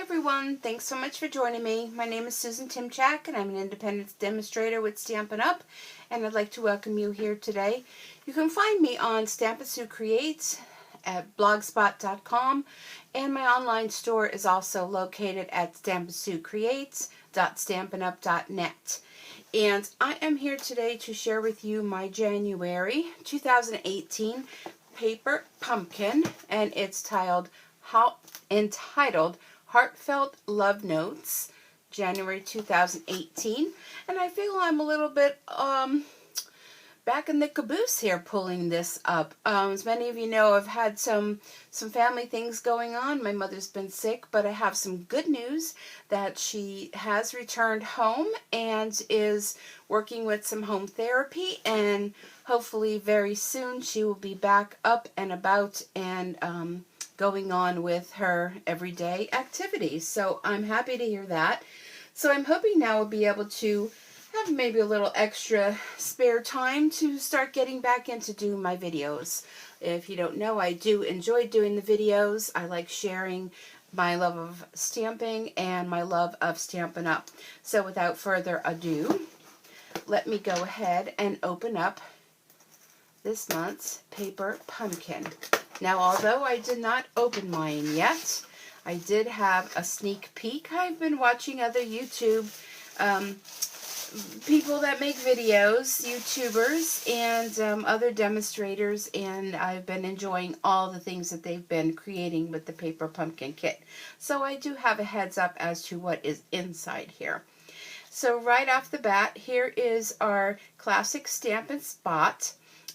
everyone, thanks so much for joining me. My name is Susan Timchak and I'm an independent demonstrator with Stampin' Up! And I'd like to welcome you here today. You can find me on Stampin' Sue Creates at blogspot.com, and my online store is also located at stampinsuecreates.stampinup.net. And I am here today to share with you my January 2018 paper pumpkin, and it's entitled Heartfelt Love Notes, January 2018. And I feel I'm a little bit back in the caboose here pulling this up. As many of you know, I've had some family things going on. My mother's been sick, but I have some good news that she has returned home and is working with some home therapy, and hopefully very soon she will be back up and about and going on with her everyday activities. So I'm happy to hear that. So I'm hoping now we'll be able to have maybe a little extra spare time to start getting back into doing my videos. If you don't know, I do enjoy doing the videos. I like sharing my love of stamping and my love of Stampin' Up! So without further ado, let me go ahead and open up this month's paper pumpkin. Now, although I did not open mine yet, I did have a sneak peek. I've been watching other YouTube people that make videos, YouTubers, and other demonstrators, and I've been enjoying all the things that they've been creating with the paper pumpkin kit. So I do have a heads up as to what is inside here. So right off the bat, here is our classic Stampin' Spot.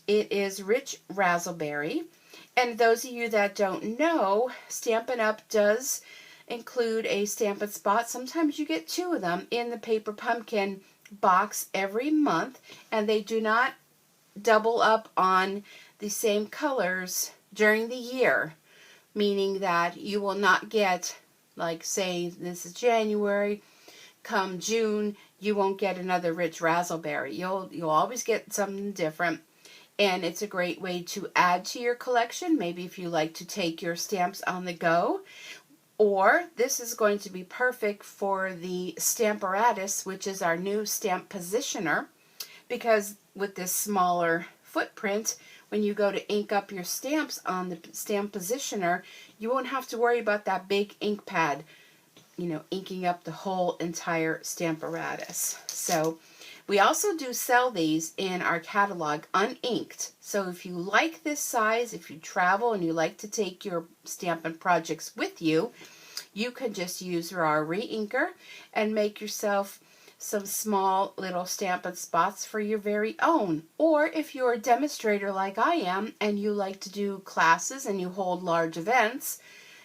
It is rich raspberry. And those of you that don't know, Stampin' Up! Does include a Stampin' Spot. Sometimes you get two of them in the paper pumpkin box every month, and they do not double up on the same colors during the year, meaning that you will not get, like, say this is January, come June you won't get another rich raspberry. You'll always get something different. And it's a great way to add to your collection, maybe if you like to take your stamps on the go. Or this is going to be perfect for the Stamparatus, which is our new stamp positioner, because with this smaller footprint, when you go to ink up your stamps on the stamp positioner, you won't have to worry about that big ink pad, inking up the whole entire Stamparatus. So we also do sell these in our catalog uninked. So if you like this size, if you travel and you like to take your Stampin' projects with you, you can just use our re-inker and make yourself some small little Stampin' Spots for your very own. Or if you're a demonstrator like I am and you like to do classes and you hold large events,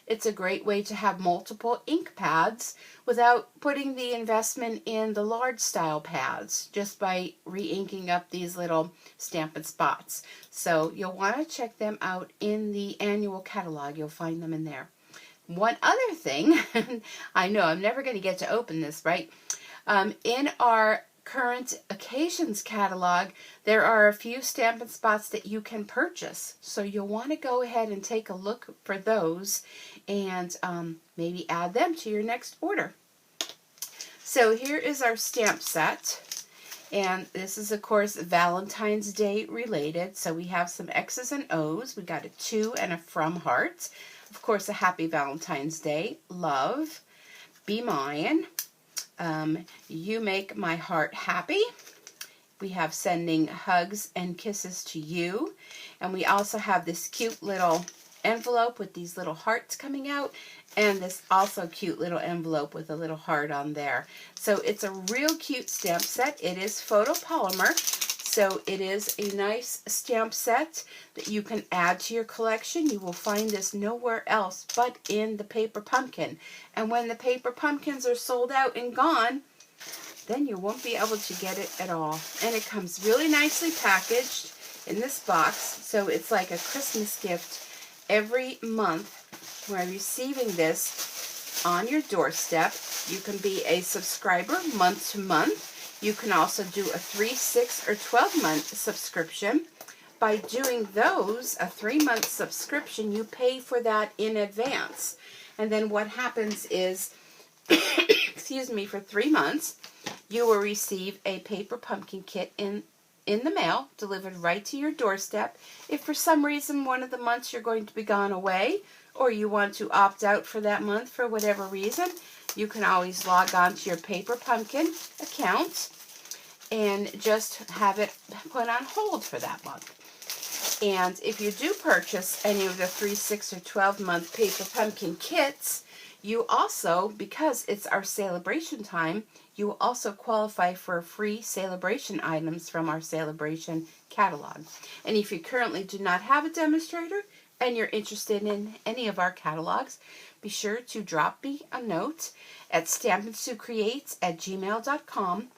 it's a great way to have multiple ink pads without putting the investment in the large style pads, just by re-inking up these little Stampin' Spots. So you'll want to check them out in the annual catalog. You'll find them in there. One other thing, I know I'm never going to get to open this, right? In our current occasions catalog, there are a few Stampin' Spots that you can purchase. So you'll want to go ahead and take a look for those and maybe add them to your next order. So here is our stamp set. And this is, of course, Valentine's Day related. So we have some X's and O's. We got a to and a from heart. Of course, a happy Valentine's Day. Love. Be mine. You make my heart happy. We have sending hugs and kisses to you. And we also have this cute little envelope with these little hearts coming out, and this also cute little envelope with a little heart on there. So it's a real cute stamp set. It is photopolymer, so it is a nice stamp set that you can add to your collection. You will find this nowhere else but in the paper pumpkin. And when the paper pumpkins are sold out and gone, then you won't be able to get it at all. And it comes really nicely packaged in this box, so it's like a Christmas gift. Every month we're receiving this on your doorstep. You can be a subscriber month to month. You can also do a 3, 6, or 12-month subscription. By doing those, a 3-month subscription, you pay for that in advance. And then what happens is, excuse me, for 3 months, you will receive a paper pumpkin kit in the mail, delivered right to your doorstep. If for some reason one of the months you're going to be gone away, or you want to opt out for that month for whatever reason, you can always log on to your Paper Pumpkin account and just have it put on hold for that month. And if you do purchase any of the 3, 6, or 12-month Paper Pumpkin kits, you also, because it's our celebration time, you will also qualify for free celebration items from our celebration catalog. And if you currently do not have a demonstrator and you're interested in any of our catalogs, be sure to drop me a note at stampandsuecreates@gmail.com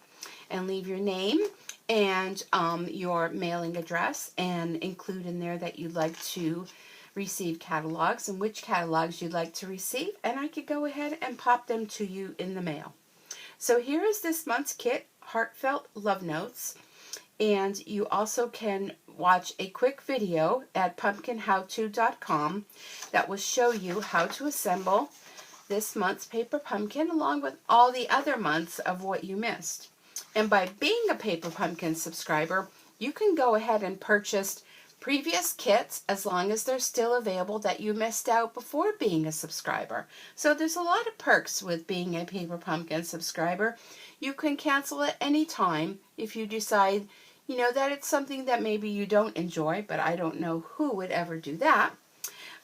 and leave your name and your mailing address, and include in there that you'd like to receive catalogs and which catalogs you'd like to receive, and I could go ahead and pop them to you in the mail. So here is this month's kit, Heartfelt Love Notes, and you also can watch a quick video at pumpkinhowto.com that will show you how to assemble this month's paper pumpkin along with all the other months of what you missed. And by being a Paper Pumpkin subscriber, you can go ahead and purchase previous kits as long as they're still available that you missed out before being a subscriber. So there's a lot of perks with being a Paper Pumpkin subscriber. You can cancel at any time if you decide, that it's something that maybe you don't enjoy, but I don't know who would ever do that.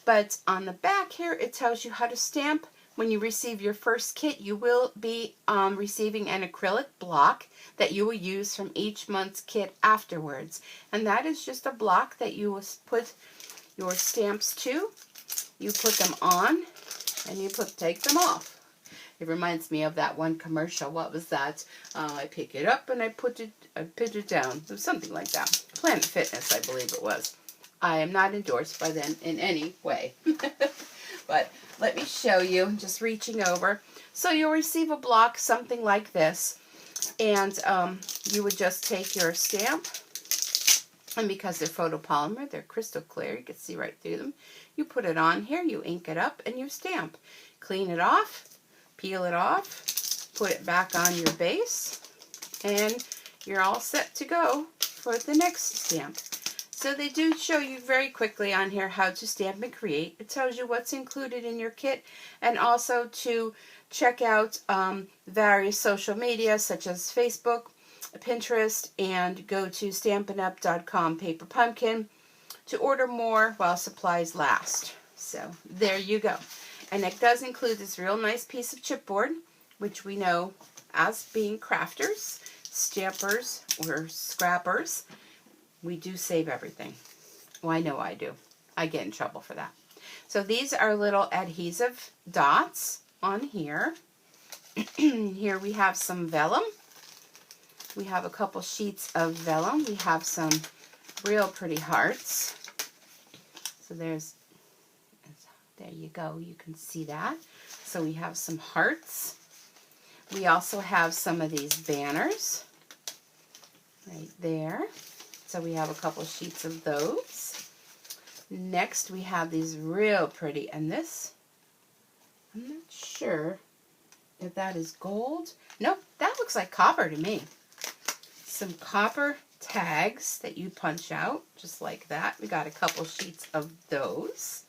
But on the back here, it tells you how to stamp. When you receive your first kit, you will be receiving an acrylic block that you will use from each month's kit afterwards. And that is just a block that you will put your stamps to. You put them on, and you take them off. It reminds me of that one commercial. What was that? I pick it up and I put it down. It was something like that. Planet Fitness, I believe it was. I am not endorsed by them in any way. But let me show you, just reaching over. So you'll receive a block, something like this, and you would just take your stamp, and because they're photopolymer, they're crystal clear, you can see right through them. You put it on here, you ink it up, and you stamp. Clean it off, peel it off, put it back on your base, and you're all set to go for the next stamp. So they do show you very quickly on here how to stamp and create. It tells you what's included in your kit, and also to check out various social media such as Facebook, Pinterest, and go to stampinup.com Paper Pumpkin to order more while supplies last. So there you go. And it does include this real nice piece of chipboard, which we know as being crafters, stampers, or scrappers. We do save everything. Well, I know I do. I get in trouble for that. So these are little adhesive dots on here. Here we have some vellum. We have a couple sheets of vellum. We have some real pretty hearts. So there you go. You can see that. So we have some hearts. We also have some of these banners right there. So we have a couple sheets of those. Next we have these real pretty, and this, I'm not sure if that is gold. Nope, that looks like copper to me. Some copper tags that you punch out, just like that. We got a couple sheets of those.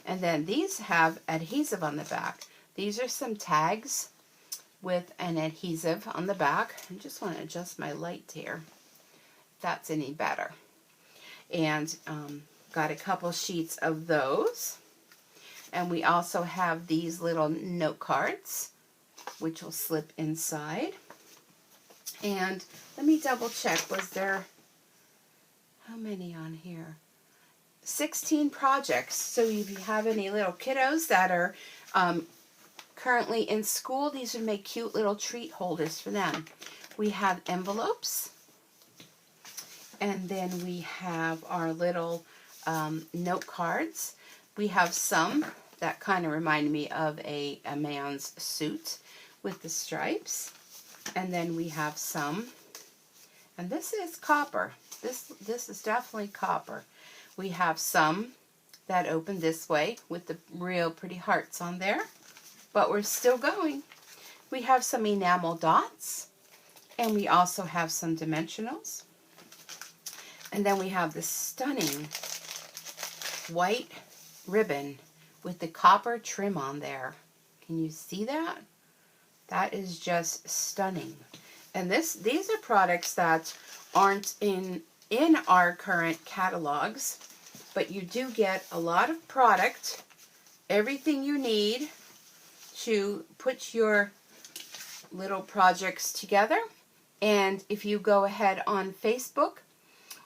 And then these have adhesive on the back. These are some tags with an adhesive on the back. I just want to adjust my light here. That's any better. And got a couple sheets of those. And we also have these little note cards, which will slip inside. And let me double check, was there, how many on here? 16 projects. So if you have any little kiddos that are currently in school, these would make cute little treat holders for them. We have envelopes. And then we have our little note cards. We have some that kind of remind me of a man's suit with the stripes. And then we have some, and this is copper. This is definitely copper. We have some that open this way with the real pretty hearts on there. But we're still going. We have some enamel dots, and we also have some dimensionals. And then we have the stunning white ribbon with the copper trim on there. Can you see that? That is just stunning. And these are products that aren't in our current catalogs, but you do get a lot of product, everything you need to put your little projects together. And if you go ahead on Facebook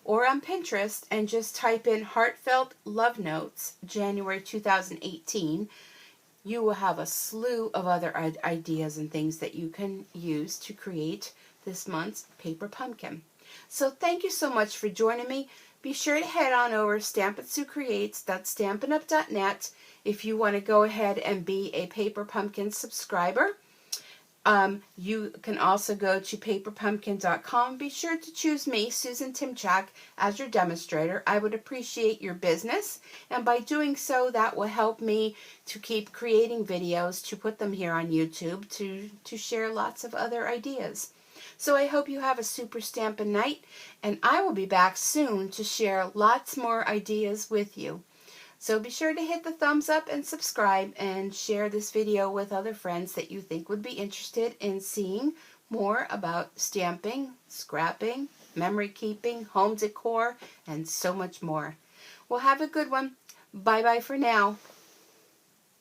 or on Pinterest and just type in Heartfelt Love Notes January 2018, you will have a slew of other ideas and things that you can use to create this month's paper pumpkin. So thank you so much for joining me. Be sure to head on over to Stampin' Sue Creates, that's Stampin'Up.net, if you want to go ahead and be a Paper Pumpkin subscriber. You can also go to paperpumpkin.com. Be sure to choose me, Susan Timchak, as your demonstrator. I would appreciate your business, and by doing so, that will help me to keep creating videos, to put them here on YouTube, to share lots of other ideas. So I hope you have a super Stampin' night, and I will be back soon to share lots more ideas with you. So be sure to hit the thumbs up and subscribe and share this video with other friends that you think would be interested in seeing more about stamping, scrapping, memory keeping, home decor, and so much more. Well, have a good one. Bye-bye for now.